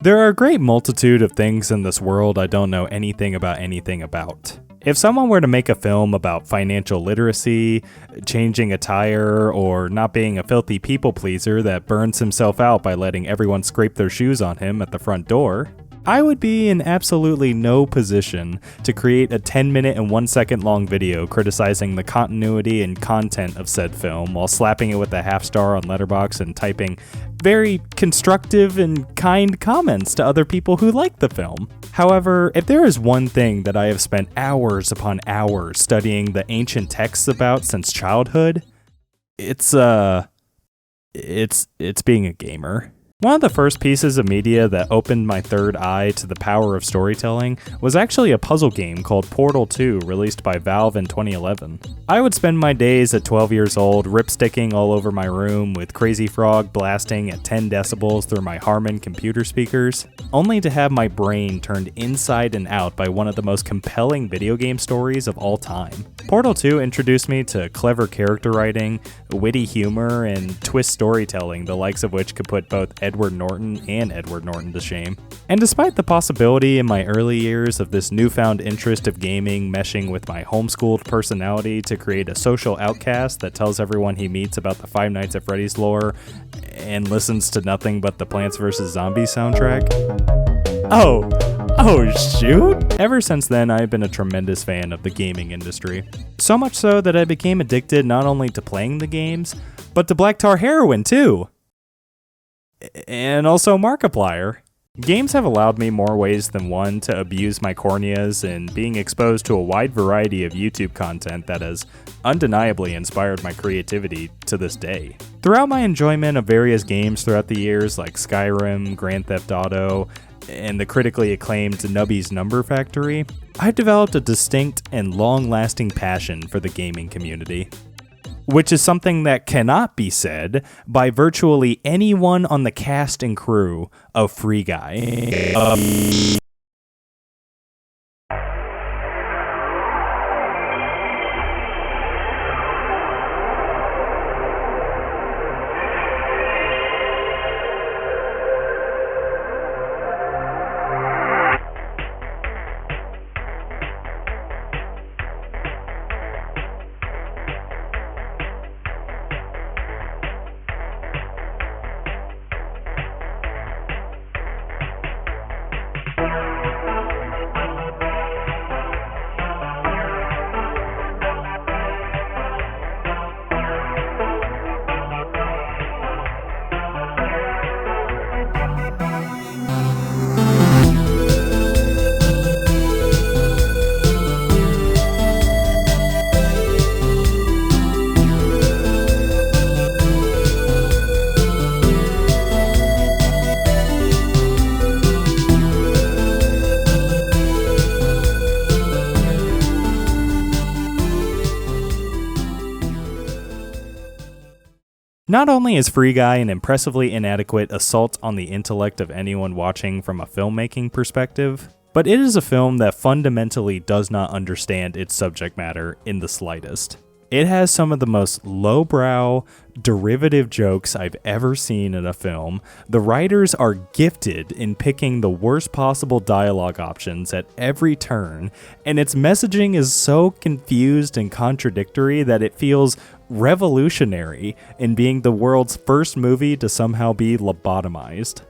There are a great multitude of things in this world I don't know anything about. If someone were to make a film about financial literacy, changing attire, or not being a filthy people pleaser that burns himself out by letting everyone scrape their shoes on him at the front door, I would be in absolutely no position to create a 10-minute and 1-second long video criticizing the continuity and content of said film while slapping it with a half star on Letterboxd and typing very constructive and kind comments to other people who like the film. However, if there is one thing that I have spent hours upon hours studying the ancient texts about since childhood, it's being a gamer. One of the first pieces of media that opened my third eye to the power of storytelling was actually a puzzle game called Portal 2, released by Valve in 2011. I would spend my days at 12 years old ripsticking all over my room with Crazy Frog blasting at 10 decibels through my Harman computer speakers, only to have my brain turned inside and out by one of the most compelling video game stories of all time. Portal 2 introduced me to clever character writing, witty humor, and twist storytelling, the likes of which could put both Edward Norton to shame. And despite the possibility in my early years of this newfound interest of gaming meshing with my homeschooled personality to create a social outcast that tells everyone he meets about the Five Nights at Freddy's lore and listens to nothing but the Plants vs. Zombies soundtrack. Oh shoot! Ever since then, I've been a tremendous fan of the gaming industry. So much so that I became addicted not only to playing the games, but to black tar heroin too. And also Markiplier. Games have allowed me more ways than one to abuse my corneas, and being exposed to a wide variety of YouTube content that has undeniably inspired my creativity to this day. Throughout my enjoyment of various games throughout the years like Skyrim, Grand Theft Auto, and the critically acclaimed Nubby's Number Factory, I've developed a distinct and long-lasting passion for the gaming community, which is something that cannot be said by virtually anyone on the cast and crew of Free Guy. Not only is Free Guy an impressively inadequate assault on the intellect of anyone watching from a filmmaking perspective, but it is a film that fundamentally does not understand its subject matter in the slightest. It has some of the most lowbrow, derivative jokes I've ever seen in a film. The writers are gifted in picking the worst possible dialogue options at every turn, and its messaging is so confused and contradictory that it feels revolutionary in being the world's first movie to somehow be lobotomized.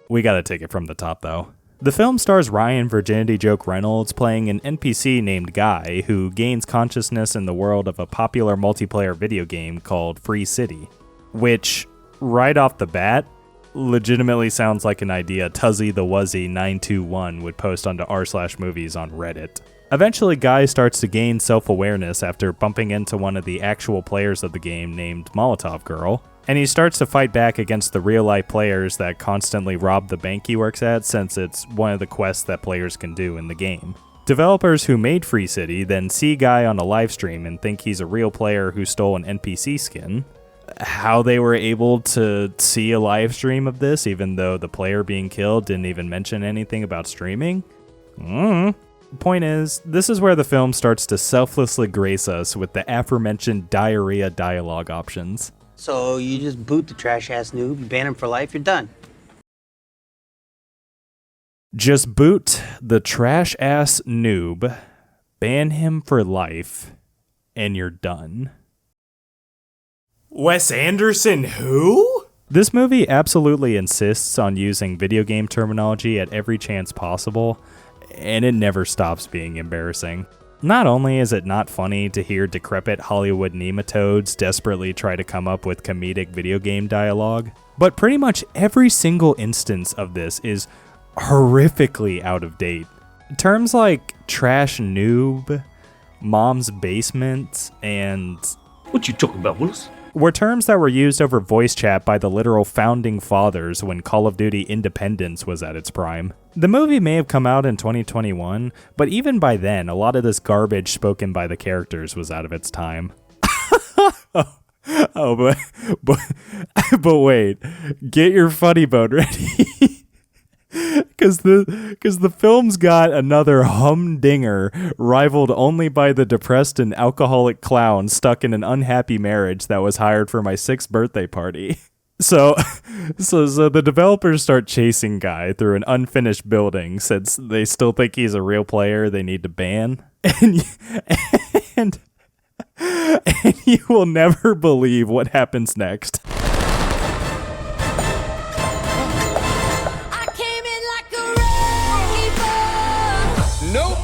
We gotta take it from the top though. The film stars Ryan Virginity Joke Reynolds playing an NPC named Guy who gains consciousness in the world of a popular multiplayer video game called Free City, which, right off the bat, legitimately sounds like an idea Tuzzy the Wuzzy 921 would post onto r/movies on Reddit. Eventually, Guy starts to gain self-awareness after bumping into one of the actual players of the game named Molotov Girl, and he starts to fight back against the real-life players that constantly rob the bank he works at, since it's one of the quests that players can do in the game. Developers who made Free City then see Guy on a live stream and think he's a real player who stole an NPC skin. How they were able to see a live stream of this, even though the player being killed didn't even mention anything about streaming? Point is, this is where the film starts to selflessly grace us with the aforementioned diarrhea dialogue options. So you just boot the trash-ass noob, you ban him for life, you're done. Just boot the trash-ass noob, ban him for life, and you're done. Wes Anderson who? This movie absolutely insists on using video game terminology at every chance possible, and it never stops being embarrassing. Not only is it not funny to hear decrepit Hollywood nematodes desperately try to come up with comedic video game dialogue, but pretty much every single instance of this is horrifically out of date. Terms like trash noob, mom's basement, and... What you talking about, Willis? Were terms that were used over voice chat by the literal founding fathers when Call of Duty Independence was at its prime. The movie may have come out in 2021, but even by then, a lot of this garbage spoken by the characters was out of its time. but wait, get your funny bone ready. Because the film's got another humdinger rivaled only by the depressed and alcoholic clown stuck in an unhappy marriage that was hired for my 6th birthday party. So the developers start chasing Guy through an unfinished building since they still think he's a real player they need to ban. And you will never believe what happens next. Nope.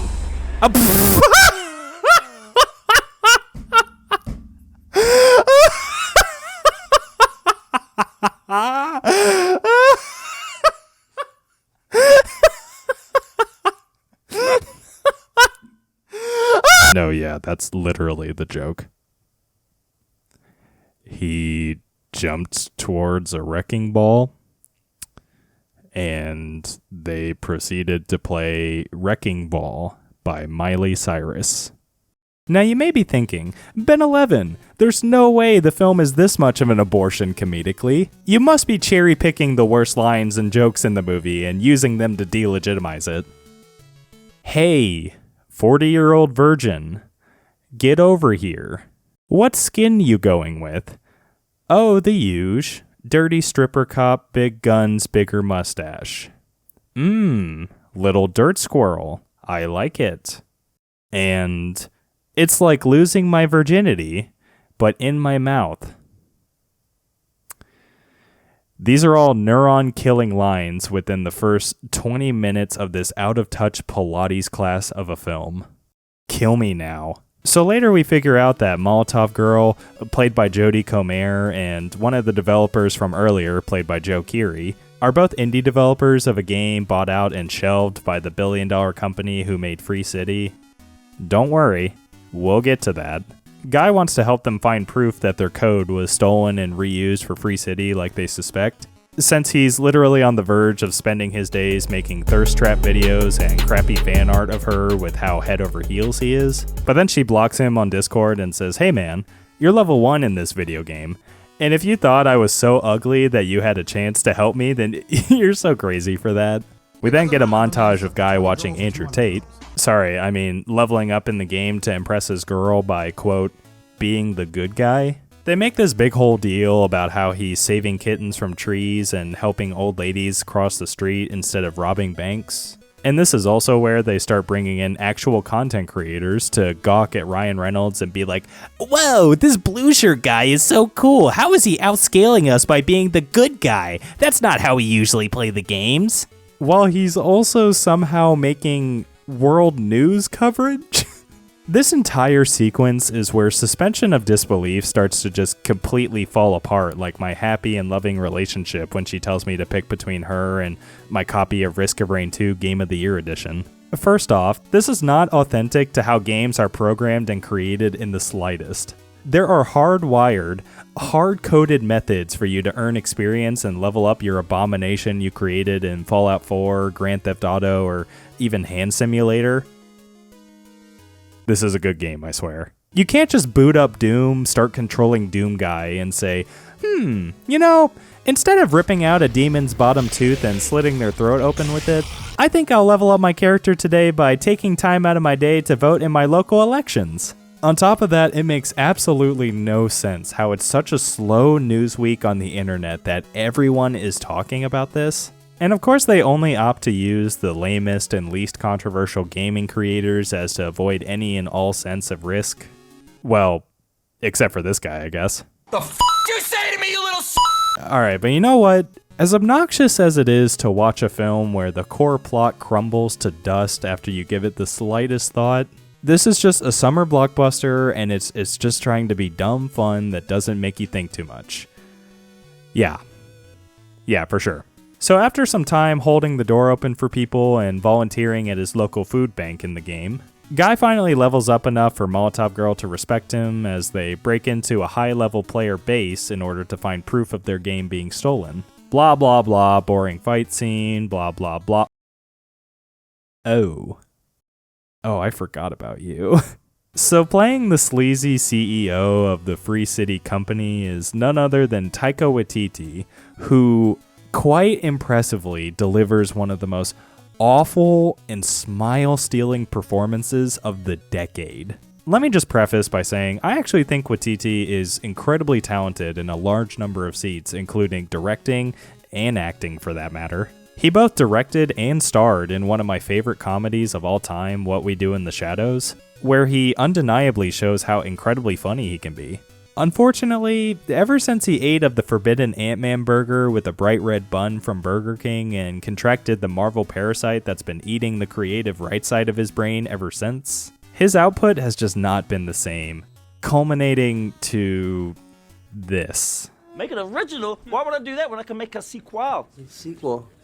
No, yeah, that's literally the joke. He jumped towards a wrecking ball, and they proceeded to play Wrecking Ball by Miley Cyrus. Now you may be thinking, Ben 11, there's no way the film is this much of an abortion comedically. You must be cherry-picking the worst lines and jokes in the movie and using them to delegitimize it. Hey, 40-year-old virgin, get over here. What skin you going with? Oh, the usual. Dirty stripper cop, big guns, bigger mustache. Little dirt squirrel. I like it. And it's like losing my virginity, but in my mouth. These are all neuron-killing lines within the first 20 minutes of this out-of-touch Pilates class of a film. Kill me now. So later we figure out that Molotov Girl, played by Jodie Comer, and one of the developers from earlier, played by Joe Keery, are both indie developers of a game bought out and shelved by the billion-dollar company who made Free City. Don't worry, we'll get to that. Guy wants to help them find proof that their code was stolen and reused for Free City like they suspect, since he's literally on the verge of spending his days making thirst trap videos and crappy fan art of her with how head over heels he is. But then she blocks him on Discord and says, "Hey man, you're level 1 in this video game, and if you thought I was so ugly that you had a chance to help me, then you're so crazy for that." We then get a montage of Guy watching Andrew Tate. Leveling up in the game to impress his girl by, quote, being the good guy. They make this big whole deal about how he's saving kittens from trees and helping old ladies cross the street instead of robbing banks. And this is also where they start bringing in actual content creators to gawk at Ryan Reynolds and be like, "Whoa, this blue shirt guy is so cool. How is he outscaling us by being the good guy? That's not how we usually play the games." While he's also somehow making world news coverage. This entire sequence is where suspension of disbelief starts to just completely fall apart, like my happy and loving relationship when she tells me to pick between her and my copy of Risk of Rain 2 Game of the Year edition. First off, this is not authentic to how games are programmed and created in the slightest. There are hardwired, hard-coded methods for you to earn experience and level up your abomination you created in Fallout 4, Grand Theft Auto, or even Hand Simulator. This is a good game, I swear. You can't just boot up Doom, start controlling Doom Guy, and say, instead of ripping out a demon's bottom tooth and slitting their throat open with it, I think I'll level up my character today by taking time out of my day to vote in my local elections. On top of that, it makes absolutely no sense how it's such a slow news week on the internet that everyone is talking about this. And of course they only opt to use the lamest and least controversial gaming creators as to avoid any and all sense of risk. Well, except for this guy, I guess. The f*** you say to me, you little s***? Alright, but you know what? As obnoxious as it is to watch a film where the core plot crumbles to dust after you give it the slightest thought, this is just a summer blockbuster and it's just trying to be dumb fun that doesn't make you think too much. Yeah, for sure. So after some time holding the door open for people and volunteering at his local food bank in the game, Guy finally levels up enough for Molotov Girl to respect him as they break into a high-level player base in order to find proof of their game being stolen. Blah blah blah, boring fight scene, blah blah blah. Oh, I forgot about you. So playing the sleazy CEO of the Free City Company is none other than Taika Waititi, who quite impressively delivers one of the most awful and smile-stealing performances of the decade. Let me just preface by saying I actually think Waititi is incredibly talented in a large number of seats, including directing and acting for that matter. He both directed and starred in one of my favorite comedies of all time, What We Do in the Shadows, where he undeniably shows how incredibly funny he can be. Unfortunately, ever since he ate of the forbidden Ant-Man burger with a bright red bun from Burger King and contracted the Marvel parasite that's been eating the creative right side of his brain ever since, his output has just not been the same, culminating to this. Make it original? Why would I do that when I can make a sequel?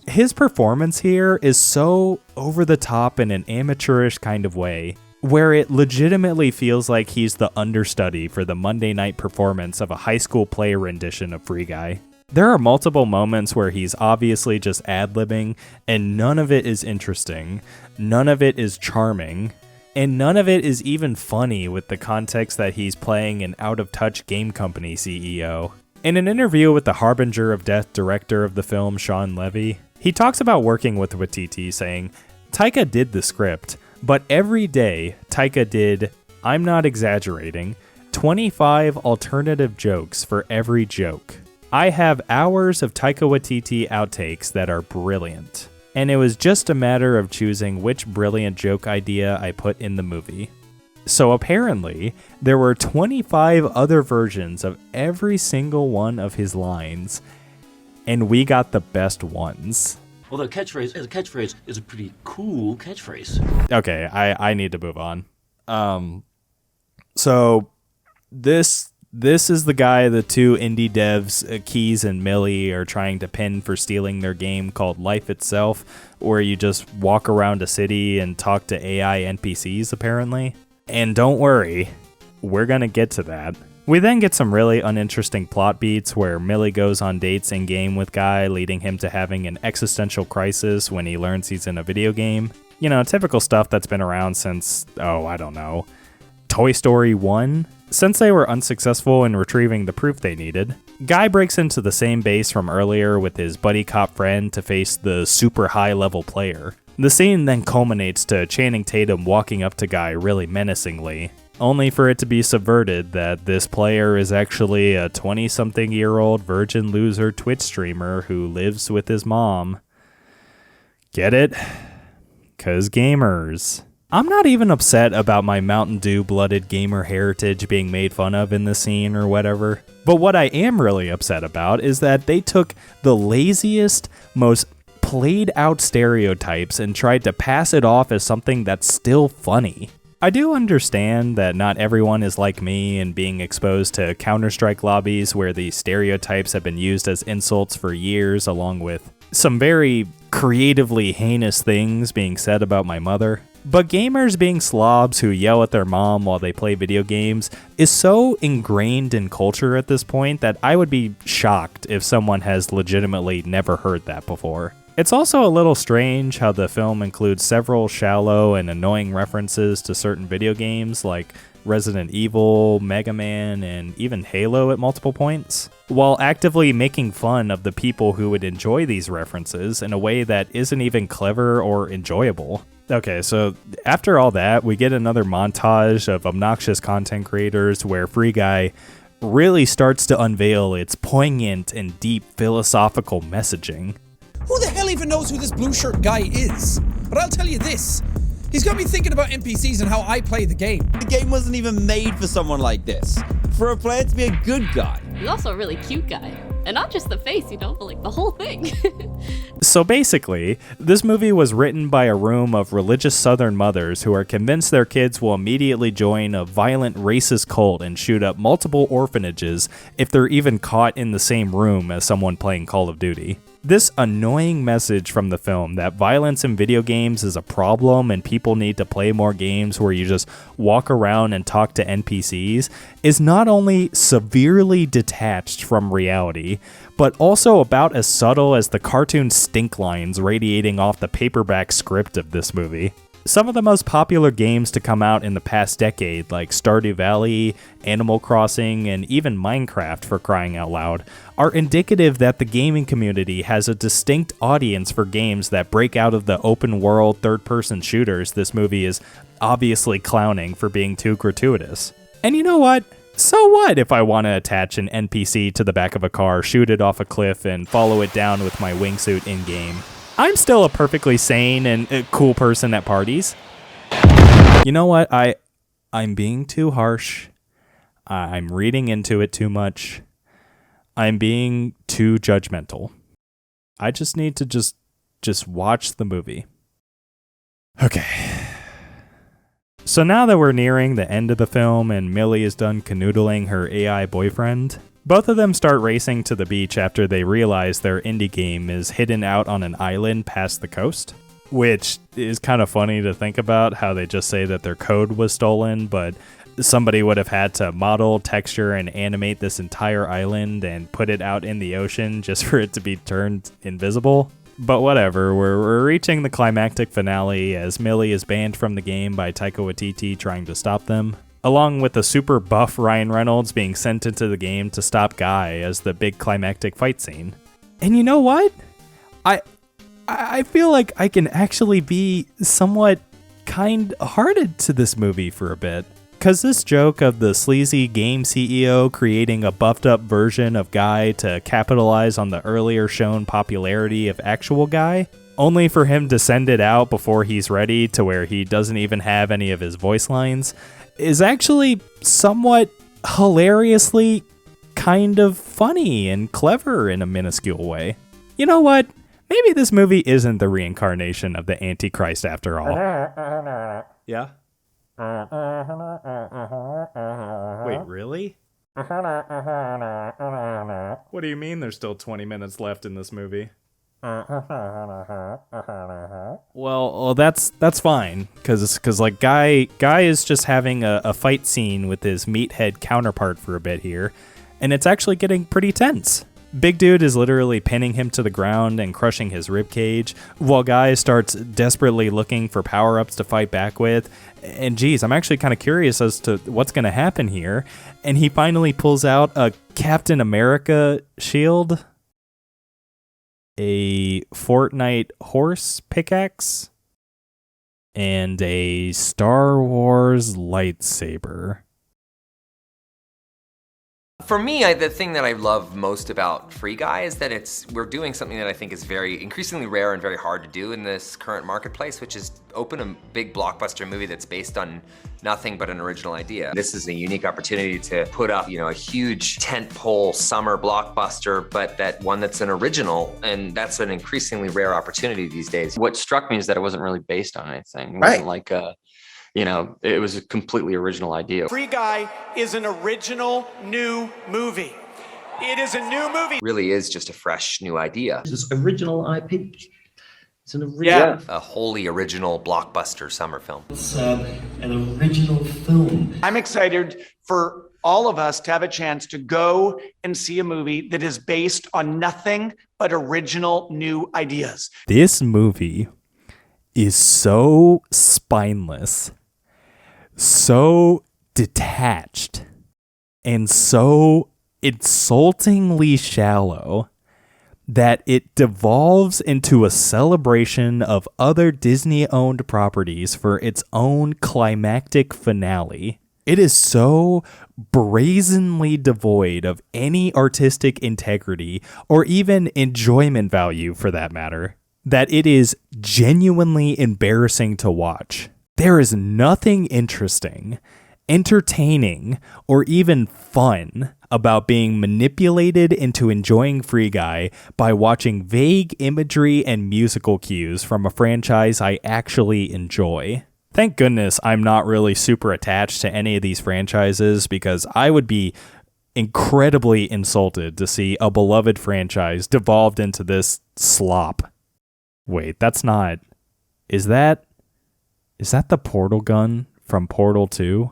His performance here is so over the top in an amateurish kind of way, where it legitimately feels like he's the understudy for the Monday night performance of a high school play rendition of Free Guy. There are multiple moments where he's obviously just ad-libbing, and none of it is interesting, none of it is charming, and none of it is even funny with the context that he's playing an out-of-touch game company CEO. In an interview with the Harbinger of Death director of the film, Sean Levy, he talks about working with Waititi, saying, Taika did the script, but every day, Taika did, I'm not exaggerating, 25 alternative jokes for every joke. I have hours of Taika Waititi outtakes that are brilliant, and it was just a matter of choosing which brilliant joke idea I put in the movie. So apparently, there were 25 other versions of every single one of his lines, and we got the best ones. Although catchphrase is a pretty cool catchphrase. Okay, I need to move on. So this is the guy the two indie devs, Keys and Millie, are trying to pin for stealing their game called Life Itself, where you just walk around a city and talk to AI NPCs, apparently. And don't worry, we're gonna get to that. We then get some really uninteresting plot beats where Millie goes on dates in-game with Guy, leading him to having an existential crisis when he learns he's in a video game. You know, typical stuff that's been around since, Toy Story 1? Since they were unsuccessful in retrieving the proof they needed, Guy breaks into the same base from earlier with his buddy cop friend to face the super high-level player. The scene then culminates to Channing Tatum walking up to Guy really menacingly, only for it to be subverted that this player is actually a 20-something-year-old virgin loser Twitch streamer who lives with his mom. Get it? 'Cause gamers. I'm not even upset about my Mountain Dew blooded gamer heritage being made fun of in the scene or whatever, but what I am really upset about is that they took the laziest, most played out stereotypes and tried to pass it off as something that's still funny. I do understand that not everyone is like me and being exposed to Counter-Strike lobbies where these stereotypes have been used as insults for years, along with some very creatively heinous things being said about my mother. But gamers being slobs who yell at their mom while they play video games is so ingrained in culture at this point that I would be shocked if someone has legitimately never heard that before. It's also a little strange how the film includes several shallow and annoying references to certain video games like Resident Evil, Mega Man, and even Halo at multiple points, while actively making fun of the people who would enjoy these references in a way that isn't even clever or enjoyable. Okay, so after all that, we get another montage of obnoxious content creators where Free Guy really starts to unveil its poignant and deep philosophical messaging. Who the hell even knows who this blue shirt guy is. But I'll tell you this. He's got me thinking about NPCs and how I play the game. The game wasn't even made for someone like this. For a player to be a good guy. He's also a really cute guy. And not just the face, but like the whole thing. So basically, this movie was written by a room of religious Southern mothers who are convinced their kids will immediately join a violent racist cult and shoot up multiple orphanages if they're even caught in the same room as someone playing Call of Duty. This annoying message from the film that violence in video games is a problem and people need to play more games where you just walk around and talk to NPCs is not only severely detached from reality, but also about as subtle as the cartoon stink lines radiating off the paperback script of this movie. Some of the most popular games to come out in the past decade, like Stardew Valley, Animal Crossing, and even Minecraft, for crying out loud, are indicative that the gaming community has a distinct audience for games that break out of the open-world third-person shooters this movie is obviously clowning for being too gratuitous. And you know what? So what if I want to attach an NPC to the back of a car, shoot it off a cliff, and follow it down with my wingsuit in-game? I'm still a perfectly sane and cool person at parties. You know what? I'm being too harsh. I'm reading into it too much. I'm being too judgmental. I just need to just watch the movie. Okay. So now that we're nearing the end of the film and Millie is done canoodling her AI boyfriend, both of them start racing to the beach after they realize their indie game is hidden out on an island past the coast. Which is kind of funny to think about, how they just say that their code was stolen, but somebody would have had to model, texture, and animate this entire island and put it out in the ocean just for it to be turned invisible. But whatever, we're reaching the climactic finale as Millie is banned from the game by Taika Waititi trying to stop them, along with the super buff Ryan Reynolds being sent into the game to stop Guy as the big climactic fight scene. And you know what? I feel like I can actually be somewhat kind-hearted to this movie for a bit. Because this joke of the sleazy game CEO creating a buffed-up version of Guy to capitalize on the earlier shown popularity of actual Guy, only for him to send it out before he's ready to where he doesn't even have any of his voice lines, is actually somewhat hilariously kind of funny and clever in a minuscule way. You know what? Maybe this movie isn't the reincarnation of the Antichrist after all. Yeah? Wait, really? What do you mean there's still 20 minutes left in this movie? Well, that's fine, because like Guy is just having a fight scene with his meathead counterpart for a bit here, and it's actually getting pretty tense. Big Dude is literally pinning him to the ground and crushing his ribcage, while Guy starts desperately looking for power-ups to fight back with. And geez, I'm actually kind of curious as to what's going to happen here. And he finally pulls out a Captain America shield, a Fortnite horse pickaxe, and a Star Wars lightsaber. For me, the thing that I love most about Free Guy is that we're doing something that I think is very increasingly rare and very hard to do in this current marketplace, which is open a big blockbuster movie that's based on nothing but an original idea. This is a unique opportunity to put up, a huge tentpole summer blockbuster, but that one that's an original, and that's an increasingly rare opportunity these days. What struck me is that it wasn't really based on anything. It Right. wasn't like it was a completely original idea. Free Guy is an original new movie. It is a new movie. It really is just a fresh new idea. This original IP. It's an original. A wholly original blockbuster summer film. It's an original film. I'm excited for all of us to have a chance to go and see a movie that is based on nothing but original new ideas. This movie is so spineless, so detached, and so insultingly shallow that it devolves into a celebration of other Disney-owned properties for its own climactic finale. It is so brazenly devoid of any artistic integrity or even enjoyment value for that matter. that it is genuinely embarrassing to watch. There is nothing interesting, entertaining, or even fun about being manipulated into enjoying Free Guy by watching vague imagery and musical cues from a franchise I actually enjoy. Thank goodness I'm not really super attached to any of these franchises, because I would be incredibly insulted to see a beloved franchise devolved into this slop. Wait, that's not... Is that the portal gun from Portal 2?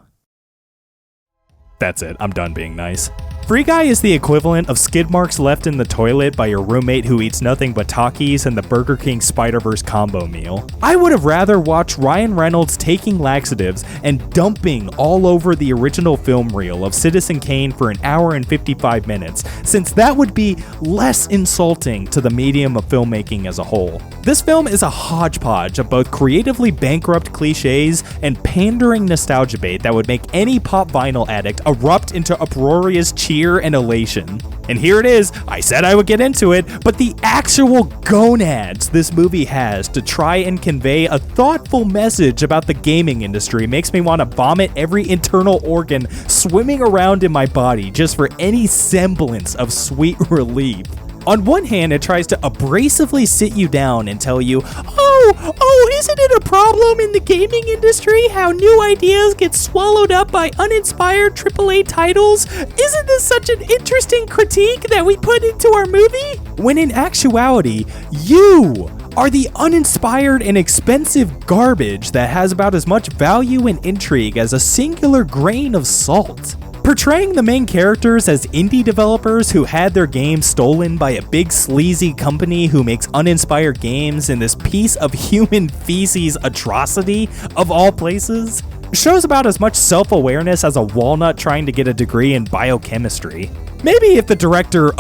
That's it. I'm done being nice. Free Guy is the equivalent of skid marks left in the toilet by your roommate who eats nothing but Takis and the Burger King Spider-Verse combo meal. I would have rather watched Ryan Reynolds taking laxatives and dumping all over the original film reel of Citizen Kane for an hour and 55 minutes, since that would be less insulting to the medium of filmmaking as a whole. This film is a hodgepodge of both creatively bankrupt cliches and pandering nostalgia bait that would make any pop vinyl addict erupt into uproarious cheer and elation. And here it is. I said I would get into it, but the actual gonads this movie has to try and convey a thoughtful message about the gaming industry makes me want to vomit every internal organ swimming around in my body just for any semblance of sweet relief. On one hand, it tries to abrasively sit you down and tell you, isn't it a problem in the gaming industry how new ideas get swallowed up by uninspired AAA titles? Isn't this such an interesting critique that we put into our movie? When in actuality, you are the uninspired and expensive garbage that has about as much value and intrigue as a singular grain of salt. Portraying the main characters as indie developers who had their games stolen by a big sleazy company who makes uninspired games in this piece of human feces atrocity, of all places, shows about as much self-awareness as a walnut trying to get a degree in biochemistry. Maybe if the director,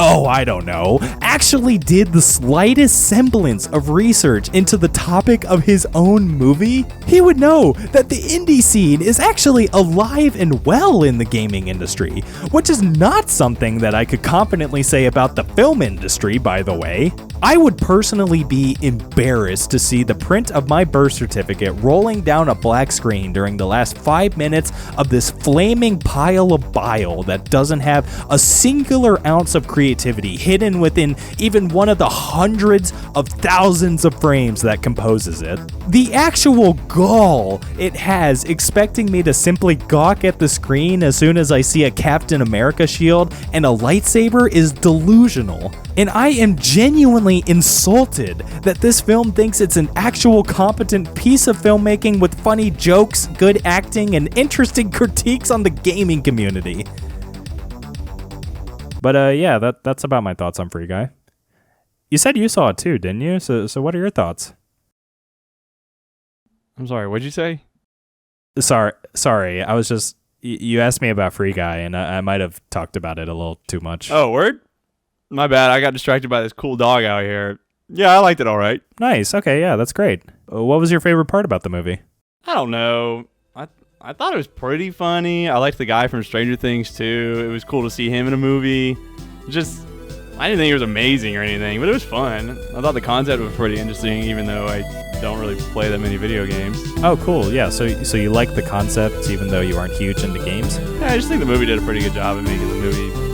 actually did the slightest semblance of research into the topic of his own movie, he would know that the indie scene is actually alive and well in the gaming industry, which is not something that I could confidently say about the film industry, by the way. I would personally be embarrassed to see the print of my birth certificate rolling down a black screen during the last 5 minutes of this flaming pile of bile that doesn't have a singular ounce of creativity hidden within even one of the hundreds of thousands of frames that composes it. The actual gall it has expecting me to simply gawk at the screen as soon as I see a Captain America shield and a lightsaber is delusional. And I am genuinely insulted that this film thinks it's an actual competent piece of filmmaking with funny jokes, good acting, and interesting critiques on the gaming community. But that's about my thoughts on Free Guy. You said you saw it too, didn't you? So what are your thoughts? I'm sorry, what'd you say? Sorry. I was just, you asked me about Free Guy, and I might have talked about it a little too much. Oh, word? My bad, I got distracted by this cool dog out here. Yeah, I liked it all right. Nice, okay, yeah, that's great. What was your favorite part about the movie? I don't know. I thought it was pretty funny. I liked the guy from Stranger Things too. It was cool to see him in a movie. Just, I didn't think it was amazing or anything, but it was fun. I thought the concept was pretty interesting, even though I don't really play that many video games. Oh, cool, yeah, so you like the concept even though you aren't huge into games? Yeah, I just think the movie did a pretty good job of making the movie